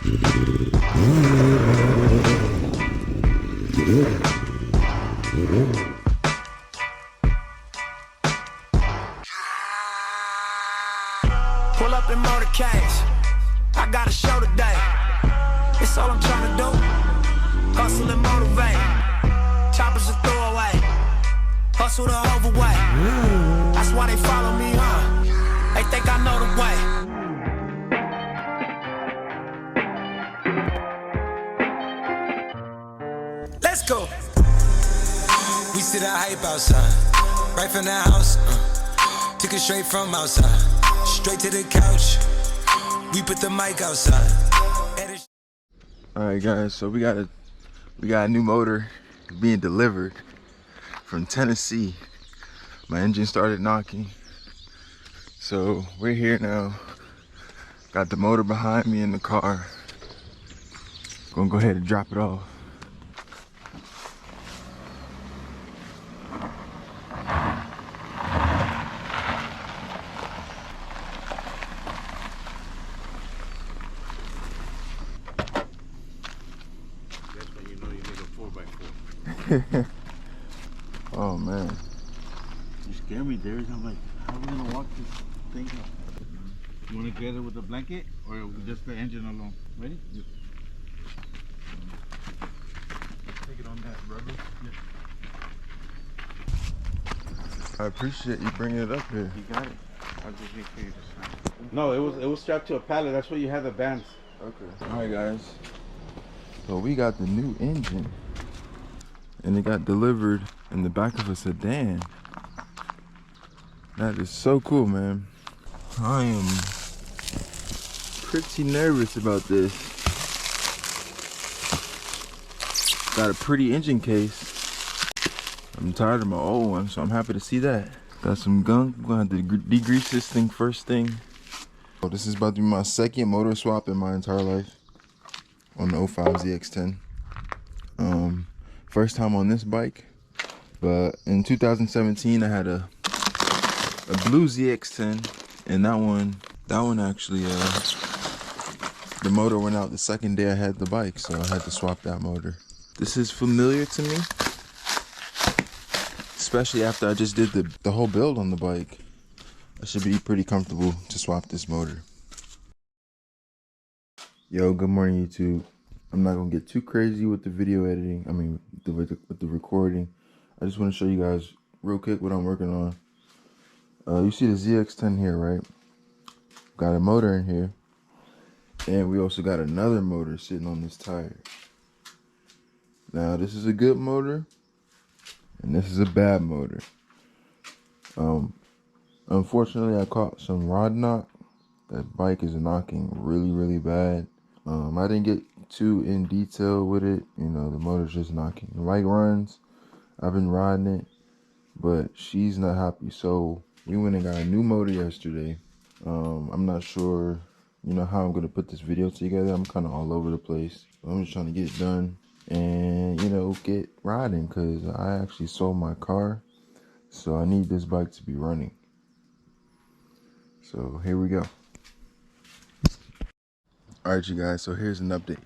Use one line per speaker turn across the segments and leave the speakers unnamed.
Pull up in motorcades. I got a show today. It's all I'm trying to do. Hustle and motivate. Choppers a throwaway. Hustle the overweight. That's why they follow me, huh? They think I know the way. Let's go.
We see the hype outside, right from the house. Took it straight from outside, straight to the couch. We put the mic outside.
All right, guys. So we got a new motor being delivered from Tennessee. My engine started knocking, so we're here now. Got the motor behind me in the car. Gonna go ahead and drop it off. Oh man,
you scare me, Darius. I'm like, how are we gonna walk this thing up? You wanna get it with a blanket or just the engine alone? Ready? Yeah. Take it on that rubber. Yeah.
I appreciate you bringing it up here.
You got it. I'll just need for you to sign. No, it was strapped to a pallet. That's where you have the bands.
Okay. All right, guys. So we got the new engine, and it got delivered in the back of a sedan. That is so cool, man. I am pretty nervous about this. Got a pretty engine case. I'm tired of my old one, so I'm happy to see that. Got some gunk. I'm gonna have to degrease this thing first thing. Oh, this is about to be my second motor swap in my entire life on the 05 ZX10. First time on this bike, but in 2017 I had a blue ZX10, and that one actually the motor went out the second day I had the bike, so I had to swap that motor. This is familiar to me, especially after I just did the whole build on the bike. I should be pretty comfortable to swap this motor. Yo, good morning, YouTube. I'm not gonna get too crazy with the video editing. I mean, with the recording. I just want to show you guys real quick what I'm working on. You see the ZX10 here, right? Got a motor in here, and we also got another motor sitting on this tire. Now, this is a good motor, and this is a bad motor. Unfortunately, I caught some rod knock. That bike is knocking really, really bad. I didn't get too in detail with it. You know, the motor's just knocking. The bike runs. I've been riding it, but she's not happy. So we went and got a new motor yesterday. I'm not sure, you know, how I'm gonna put this video together. I'm kind of all over the place. I'm just trying to get it done and, you know, get riding, because I actually sold my car, so I need this bike to be running. So here we go. All right, you guys, so here's an update.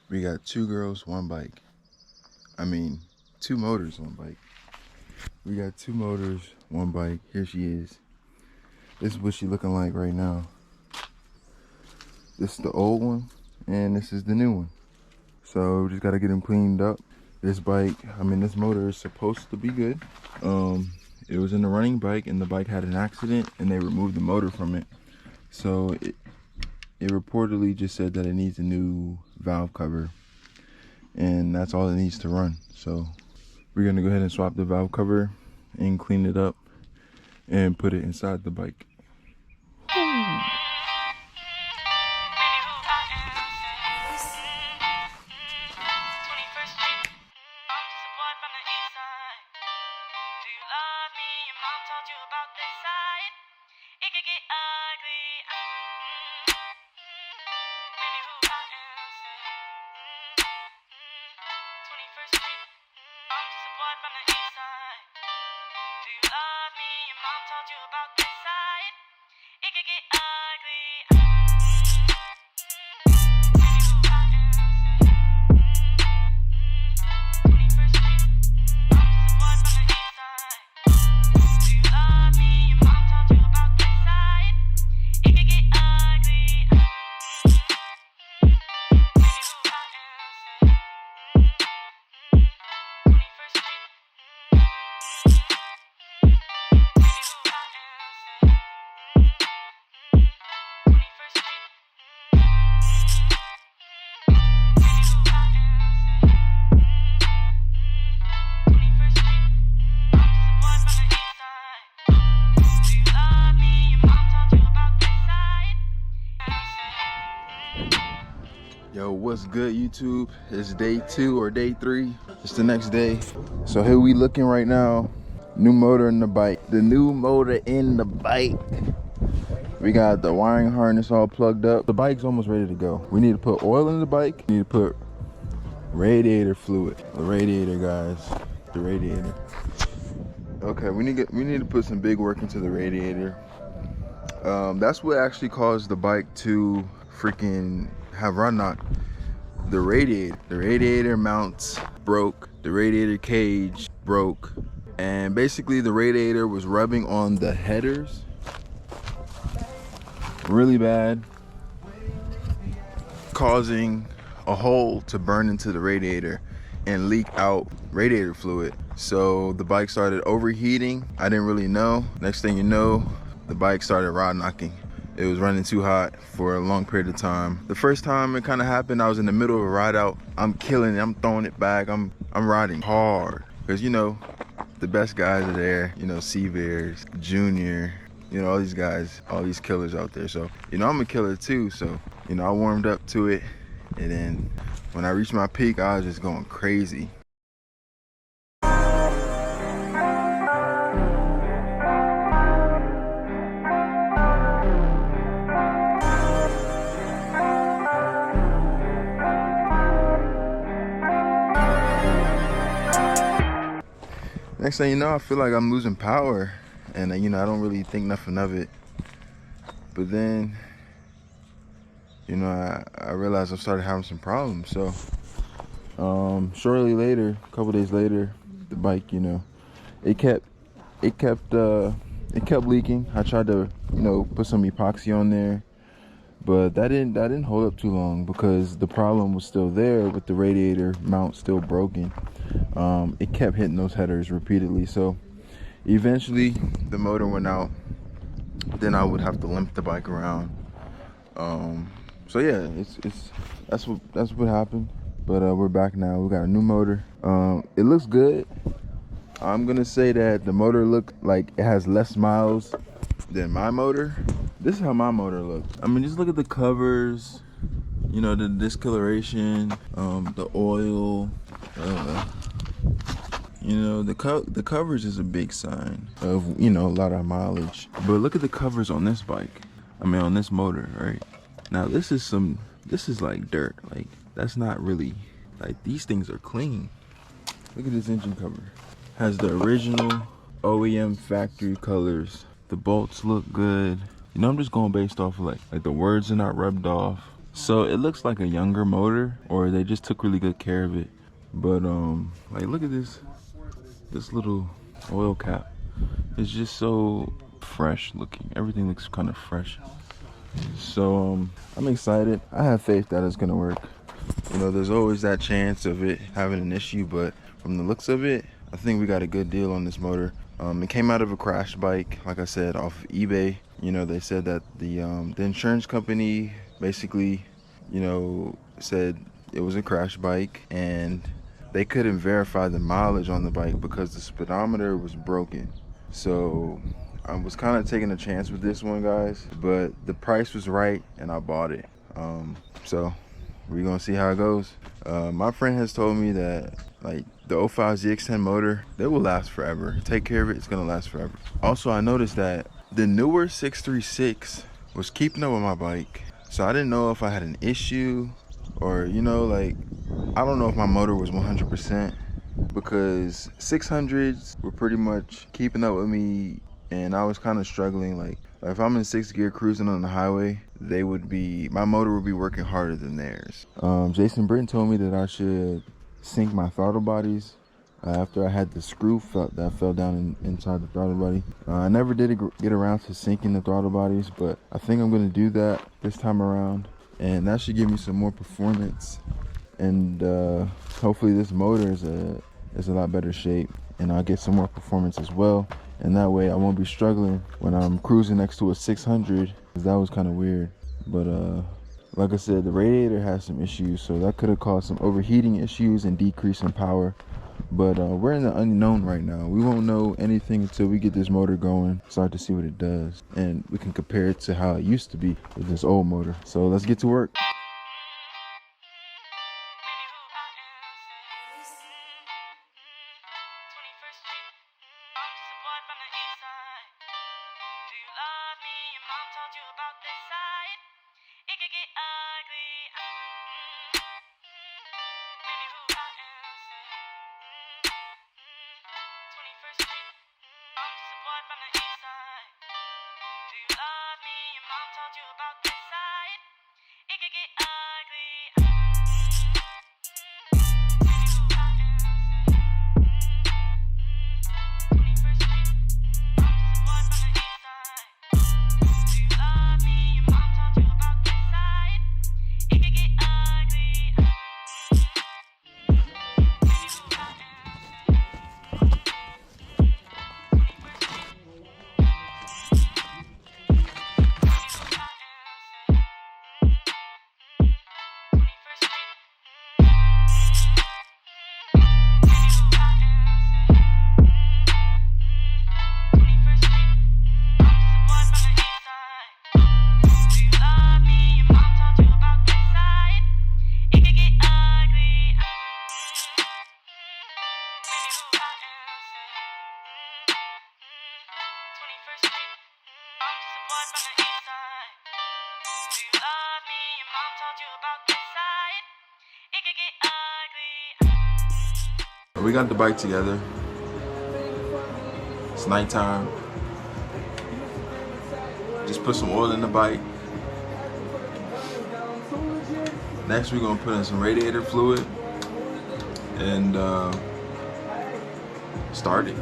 We got 2 girls, 1 bike. I mean, 2 motors, 1 bike. We got 2 motors, 1 bike. Here she is. This is what she's looking like right now. This is the old one, and this is the new one. So we just gotta get them cleaned up. This bike, I mean, this motor is supposed to be good. It was in the running bike, and the bike had an accident, and they removed the motor from it. So it reportedly just said that it needs a new valve cover, and that's all it needs to run. So we're gonna go ahead and swap the valve cover and clean it up and put it inside the bike.
Do you love me? Your mom told you about this side.
what's good, YouTube? It's day 2 or day 3. It's the next day. So here we looking right now. New motor in the bike. The new motor in the bike. We got the wiring harness all plugged up. The bike's almost ready to go. We need to put oil in the bike. We need to put radiator fluid. The radiator, guys. The radiator. Okay, we need to put some big work into the radiator. That's what actually caused the bike to freaking have run knock. The radiator mounts broke, the radiator cage broke, and basically the radiator was rubbing on the headers really bad, causing a hole to burn into the radiator and leak out radiator fluid. So the bike started overheating. I didn't really know. Next thing you know, the bike started rod knocking. It was running too hot for a long period of time. The first time it kind of happened, I was in the middle of a ride out. I'm killing it, I'm throwing it back, I'm riding hard. Because you know, the best guys are there, you know, Seabears, Junior, you know, all these guys, all these killers out there. So, you know, I'm a killer too. So, you know, I warmed up to it. And then when I reached my peak, I was just going crazy. Next thing you know, I feel like I'm losing power, and you know, I don't really think nothing of it. But then, you know, I realized I started having some problems. So shortly later, a couple days later, the bike, you know, it kept leaking. I tried to, you know, put some epoxy on there, but that didn't hold up too long because the problem was still there with the radiator mount still broken. It kept hitting those headers repeatedly, so eventually the motor went out. Then I would have to limp the bike around. So yeah, that's what happened. But we're back now. We got a new motor. It looks good. I'm gonna say that the motor looks like it has less miles than my motor. This is how my motor looks. I mean, just look at the covers, you know, the discoloration, the oil, you know, the covers is a big sign of, you know, a lot of mileage. But look at the covers on this bike. I mean, on this motor, right? Now this is like dirt. Like, that's not really, like, these things are clean. Look at this engine cover. Has the original OEM factory colors. The bolts look good. You know, I'm just going based off of like the words are not rubbed off. So it looks like a younger motor, or they just took really good care of it. But like, look at this little oil cap. It's just so fresh looking. Everything looks kind of fresh. So I'm excited. I have faith that it's gonna work. You know, there's always that chance of it having an issue, but from the looks of it, I think we got a good deal on this motor. It came out of a crash bike, like I said, off of eBay. You know, they said that the insurance company basically, you know, said it was a crash bike, and they couldn't verify the mileage on the bike because the speedometer was broken. So I was kind of taking a chance with this one, guys, but the price was right and I bought it. So we're gonna see how it goes. My friend has told me that, like, the 05 ZX10 motor, they will last forever. Take care of it, it's gonna last forever. Also, I noticed that the newer 636 was keeping up with my bike, so I didn't know if I had an issue, or, you know, like, I don't know if my motor was 100%, because 600s were pretty much keeping up with me, and I was kind of struggling. Like, if I'm in 6th gear cruising on the highway, my motor would be working harder than theirs. Jason Britton told me that I should sink my throttle bodies after I had the screw that fell down inside the throttle body. I never did get around to sinking the throttle bodies, but I think I'm going to do that this time around, and that should give me some more performance, and hopefully this motor is a lot better shape, and I'll get some more performance as well, and that way I won't be struggling when I'm cruising next to a 600, because that was kind of weird. But like I said, the radiator has some issues, so that could have caused some overheating issues and decrease in power. But we're in the unknown right now. We won't know anything until we get this motor going, start to see what it does, and we can compare it to how it used to be with this old motor. So let's get to work. We got the bike together. It's nighttime. Just put some oil in the bike. Next, we're gonna put in some radiator fluid and start it.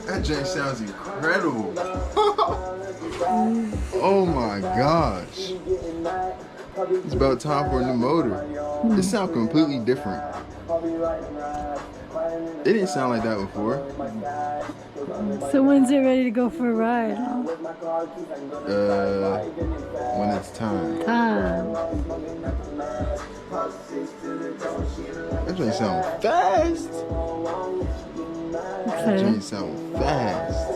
That joint sounds incredible. Oh my gosh. It's about time for a new motor. It sounds completely different. It didn't sound like that before.
So when's it ready to go for a ride?
When it's time. That joint sound fast. That joint sound fast.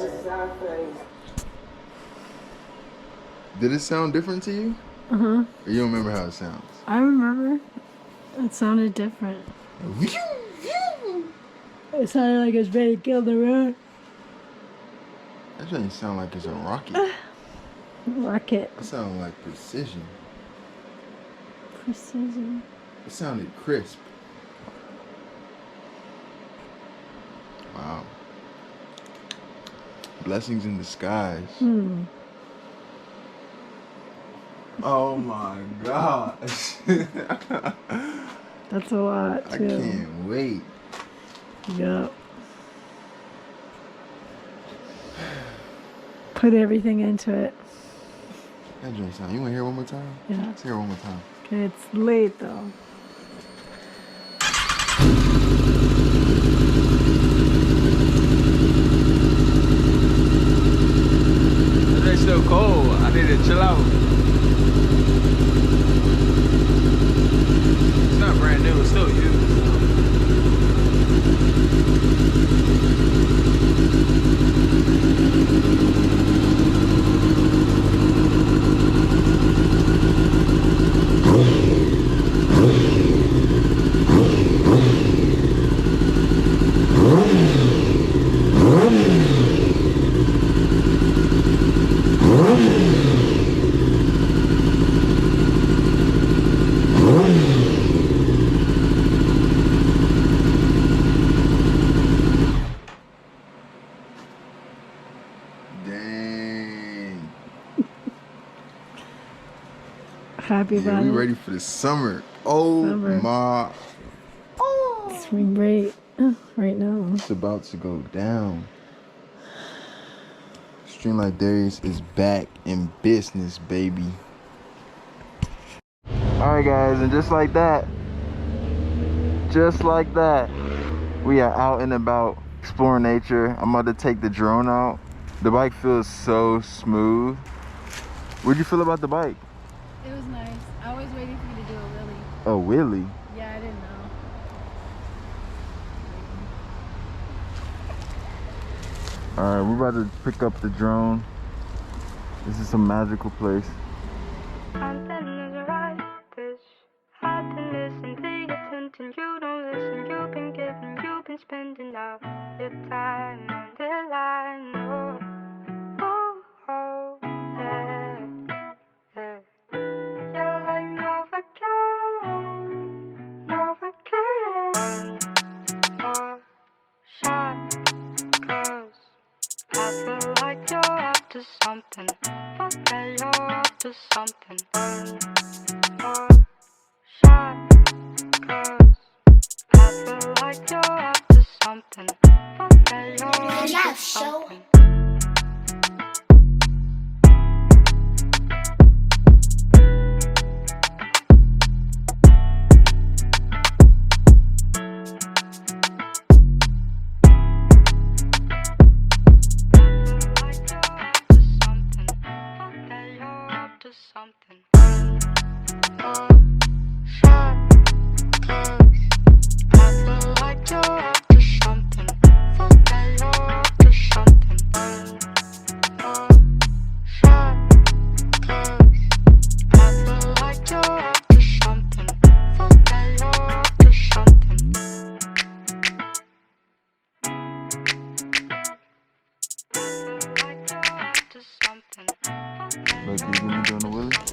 Did it sound different to you?
Uh-huh.
Or you don't remember how it sounds?
I remember. It sounded different. It sounded like it was ready to kill the road.
That doesn't sound like it's a rocket.
Rocket.
It sounded like precision.
Precision.
It sounded crisp. Wow. Blessings in disguise. Oh my gosh.
That's a lot, too.
I can't wait.
Yep. Put everything into it.
That joint sound. You want to hear it one more time?
Yeah.
Let's hear it one more time.
Okay, it's late, though.
It's still cold. I need to chill out. It's not brand new. It's still used.
Happy about
we
it.
ready for the summer. Oh
Summer.
my.
Spring break right now.
It's about to go down. Streamlight Darius is back in business, baby. Alright guys, and just like that, Just like that, we are out and about exploring nature. I'm about to take the drone out. The bike feels so smooth. What'd you feel about the bike?
It was nice. I was waiting for you to do a wheelie.
A wheelie?
Yeah, I didn't know.
Alright, we're about to pick up the drone. This is some magical place.
Happiness and pay attention. You don't listen. You've been giving. You've been spending all your time on the line. Oh, oh, oh, yeah, yeah. You're like Novocaine. Or shot, 'cause I feel like you're up to something. But that you're up to something. Or shot, 'cause I feel like you're up to something. But that you're up to something. Something. Shot, 'cause I feel like you're up to something. Fuck that, you're up to something. Shot, 'cause I feel like you're up to something. Fuck that, you're up to something. I feel like you're up to something.
Like you gonna be doing a wheelie?